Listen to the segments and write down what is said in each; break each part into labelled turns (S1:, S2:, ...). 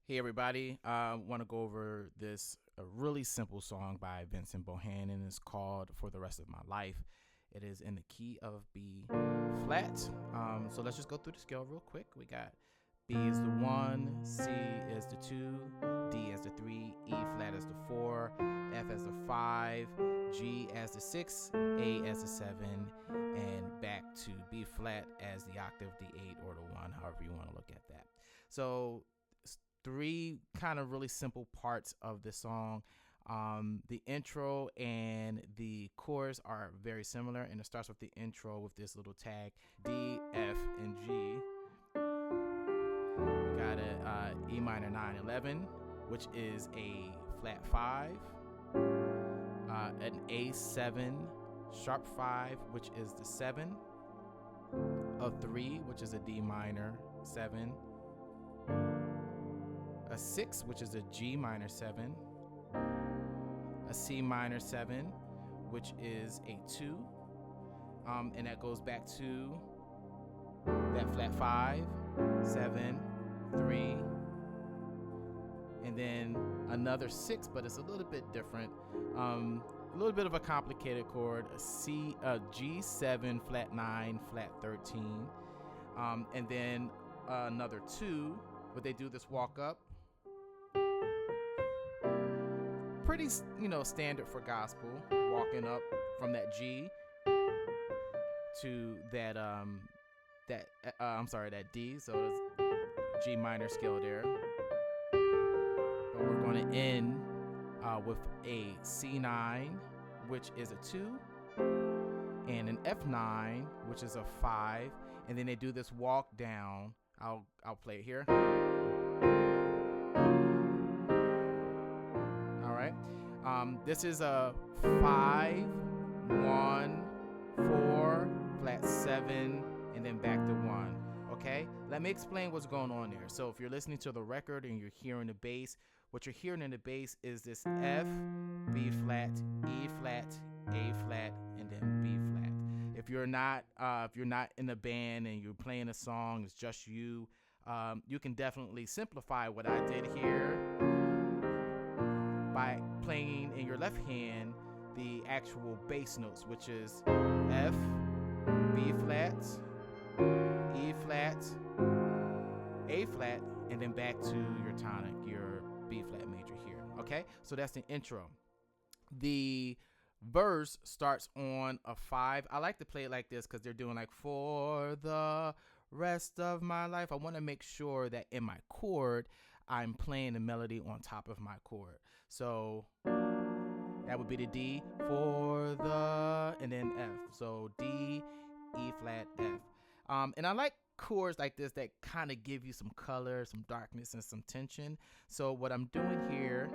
S1: Hey everybody, I want to go over this a really simple song by Vincent Bohanan. It's called For the Rest of My Life. It is in the key of B flat. So let's just go through the scale real quick. We got B is the 1, C is the 2, D as the 3, E flat as the 4, F as the 5, G as the 6, A as the 7, and back to B flat as the octave, the 8 or the 1, however you want to look at that. So three kind of really simple parts of the song. The intro and the chorus are very similar, and it starts with the intro with this little tag D, F, and G. We got a E minor 9/11, which is a flat 5, an A7 sharp 5, which is the 7, a 3, which is a D minor 7, a 6, which is a G minor 7, a C minor 7, which is a 2, and that goes back to that flat 5, 7, 3, and then another 6, but it's a little bit different. A little bit of a complicated chord, a G7 flat 9 flat 13, and then another 2, but they do this walk up. Pretty, standard for gospel, walking up from that G to that that D. So it's G minor scale there. But we're going to end with a C9, which is a 2, and an F9, which is a 5, and then they do this walk down. I'll play it here. This is a 5, 1, 4, flat 7, and then back to 1. Okay, let me explain what's going on there. So if you're listening to the record and you're hearing the bass, what you're hearing in the bass is this F, B flat, E flat, A flat, and then B flat. If you're not in a band and you're playing a song, it's just you. You can definitely simplify what I did here by playing in your left hand the actual bass notes, which is F, B flat, E flat, A flat, and then back to your tonic, your B flat major here. Okay, so that's the intro. The verse starts on a 5. I like to play it like this because they're doing like for the rest of my life. I want to make sure that in my chord I'm playing the melody on top of my chord. So that would be the D for the, and then F. So D, E flat, F. And I like chords like this that kind of give you some color, some darkness, and some tension. So what I'm doing here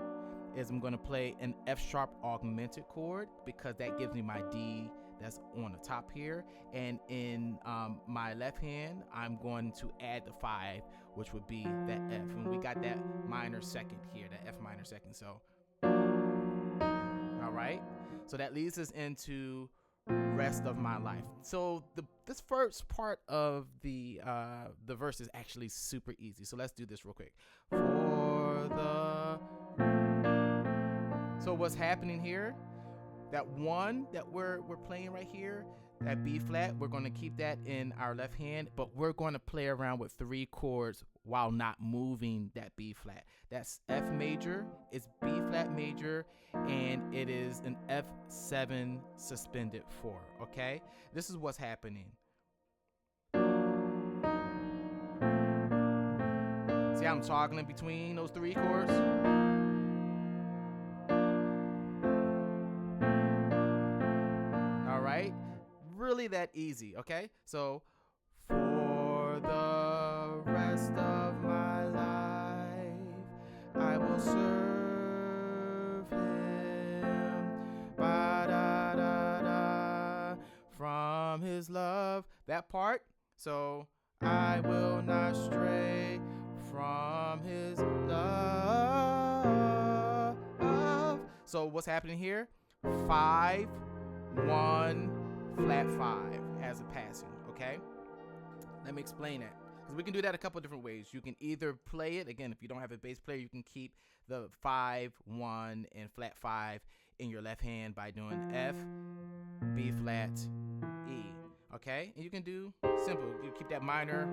S1: is I'm going to play an F sharp augmented chord because that gives me my D that's on the top here. And in my left hand, I'm going to add the 5, which would be that F. And we got that minor second here, that F minor second. So, all right. So that leads us into rest of my life. So this first part of the verse is actually super easy. So let's do this real quick. So what's happening here? That 1 that we're playing right here, that B flat, we're going to keep that in our left hand, but we're going to play around with 3 chords while not moving that B flat. That's F major, it's B flat major, and it is an F7 suspended 4, okay? This is what's happening. See how I'm toggling between those 3 chords? Really that easy, okay? So, for the rest of my life, I will serve him. Ba-da-da-da, from his love. That part. So, I will not stray from his love. So, what's happening here? 5, 1, flat 5 as a passing, okay? Let me explain that. Because we can do that a couple different ways. You can either play it, again, if you don't have a bass player, you can keep the 5, 1, and flat 5 in your left hand by doing F, B flat, E. Okay, and you can do simple. You keep that minor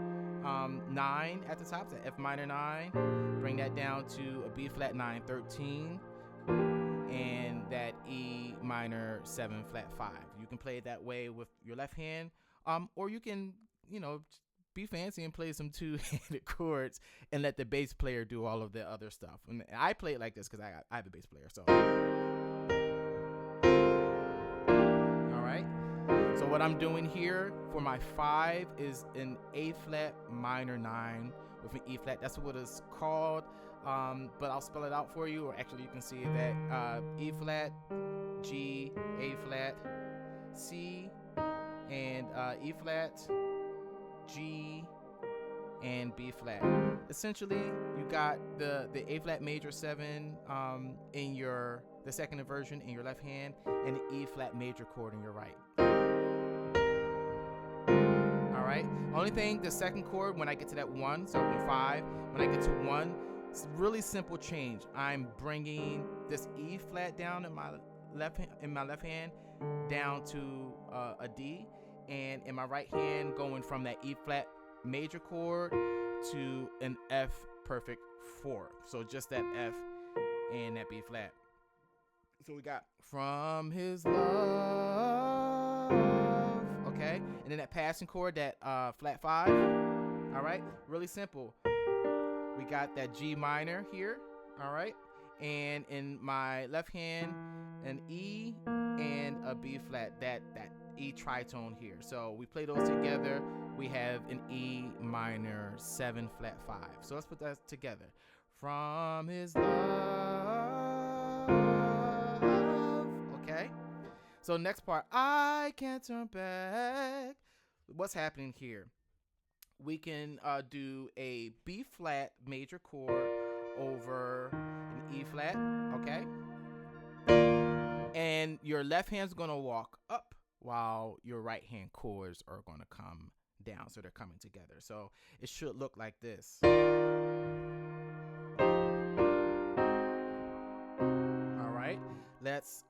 S1: 9 at the top, so F minor 9. Bring that down to a B flat 9, 13, and that E minor 7 flat 5. You can play it that way with your left hand, or you can, you know, be fancy and play some two-handed chords and let the bass player do all of the other stuff. And I play it like this because I have a bass player. So, all right. So what I'm doing here for my 5 is an A flat minor 9 with an E flat. That's what it's called. But I'll spell it out for you, or actually you can see that E flat, G, A flat, C, and E flat, G, and B flat. Essentially, you got the A flat major 7 in the second inversion in your left hand, and the E flat major chord in your right. All right. Only thing, the second chord, when I get to that 1, so in 5, when I get to 1, it's a really simple change. I'm bringing this E flat down in my left hand down to a D, and in my right hand going from that E flat major chord to an F perfect 4. So just that F and that B flat. So we got from his love, okay, and then that passing chord, that flat 5. All right, really simple. We got that G minor here, all right, and in my left hand an E and a B flat, that E tritone here. So we play those together, we have an E minor 7 flat 5. So let's put that together. From his love, okay. So next part, I can't turn back. What's happening here? We can do a B flat major chord over an E flat, okay? And your left hand's gonna walk up while your right hand chords are gonna come down, so they're coming together. So it should look like this. All right, let's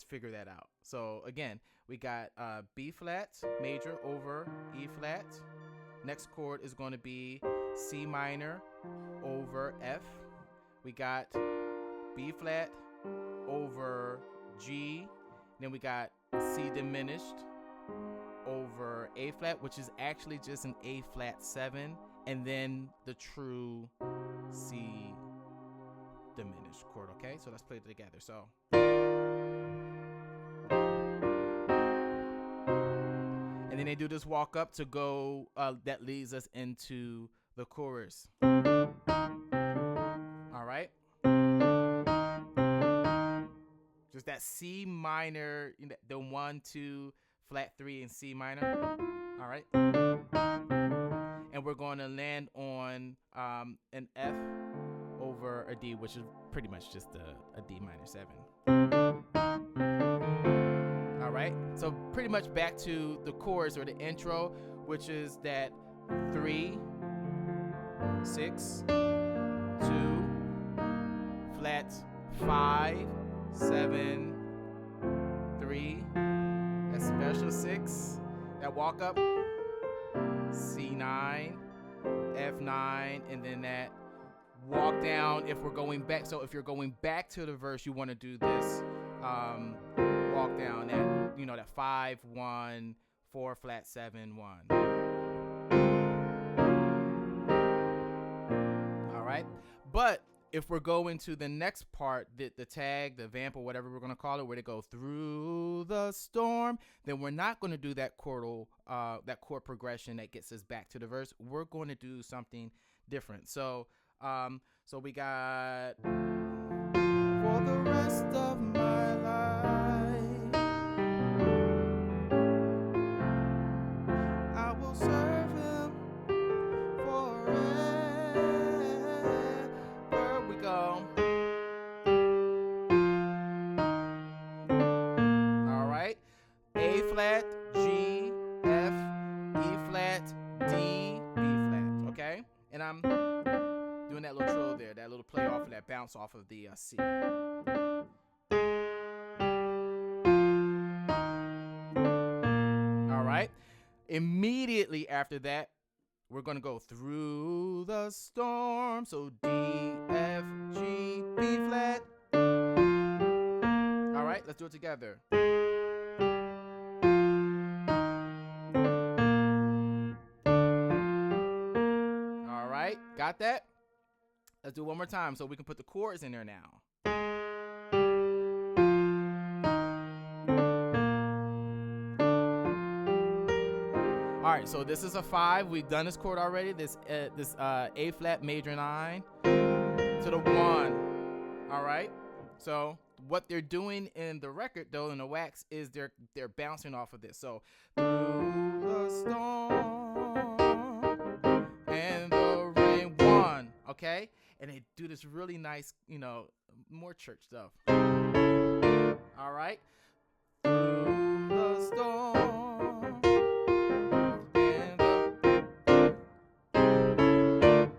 S1: figure that out. So again, we got B flat major over E flat. Next chord is going to be C minor over F. We got B flat over G. Then we got C diminished over A flat, which is actually just an A flat 7. And then the true C diminished chord, okay? So let's play it together. So. And then they do this walk up to go, that leads us into the chorus. All right. Just that C minor, the 1, 2, flat 3, and C minor. All right. And we're going to land on an F over a D, which is pretty much just a D minor 7. All right, so pretty much back to the chorus or the intro, which is that 3, 6, 2, flat 5, 7, 3, that special 6, that walk up, C9, F9, and then that walk down if we're going back. So if you're going back to the verse, you want to do this walk down, that, that 5, 1, 4, flat 7, 1. All right, but if we're going to the next part, the tag, the vamp, or whatever we're going to call it, where they go through the storm, then we're not going to do that chord progression that gets us back to the verse. We're going to do something different. So we got for the rest of my life, I will serve him forever. We go. All right. A flat, G, F, E flat, D, B flat. there, that little play off of that bounce off of the C. All right. Immediately after that, we're going to go through the storm. So D, F, G, B flat. All right, let's do it together. All right, got that? Let's do it one more time so we can put the chords in there now. All right, so this is a 5. We've done this chord already. This A flat major 9 to the 1. All right. So what they're doing in the record, though, in the wax, is they're bouncing off of this. So through the storm and the rain 1. Okay, and they do this really nice, more church stuff. All right. Through the storm.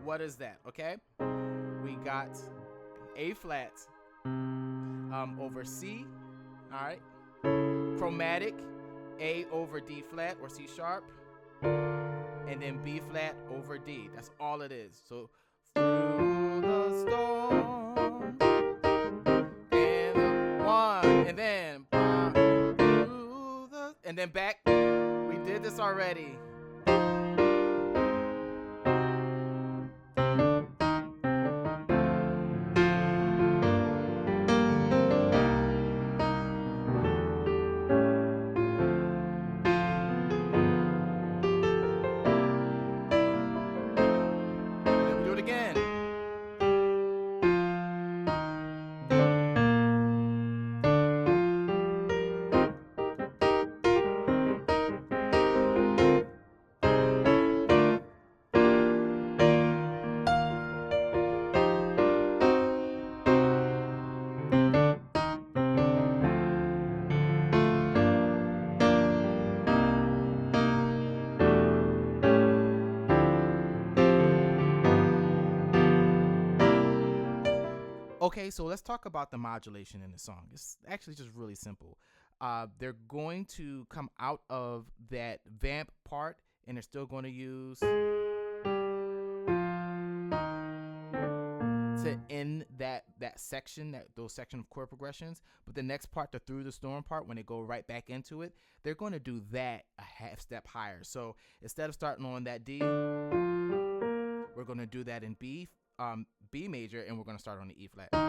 S1: What is that? Okay, we got A flat over C. All right, chromatic A over D flat or C sharp, and then B flat over D. That's all it is. So through the storm and the 1, and then through the, and then back. We did this already. Okay, so let's talk about the modulation in the song. It's actually just really simple. They're going to come out of that vamp part, and they're still going to use to end that section, those section of chord progressions. But the next part, the through the storm part, when they go right back into it, they're going to do that a half step higher. So instead of starting on that D, we're going to do that in B major, and we're going to start on the E flat. All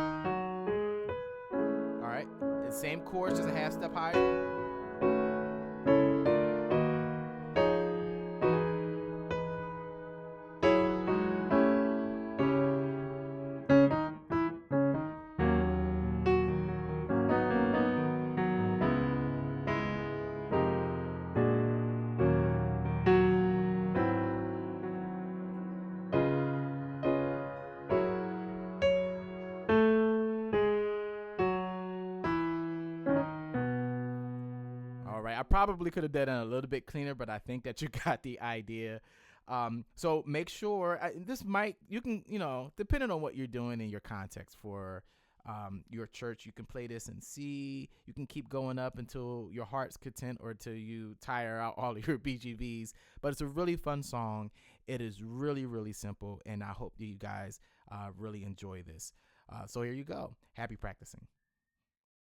S1: right, the same chords, just a half step higher. I probably could have done it a little bit cleaner, but I think that you got the idea. So make sure you can, depending on what you're doing in your context for your church, you can play this in C. You can keep going up until your heart's content or till you tire out all of your BGVs. But it's a really fun song. It is really, really simple, and I hope that you guys really enjoy this. So here you go. Happy practicing.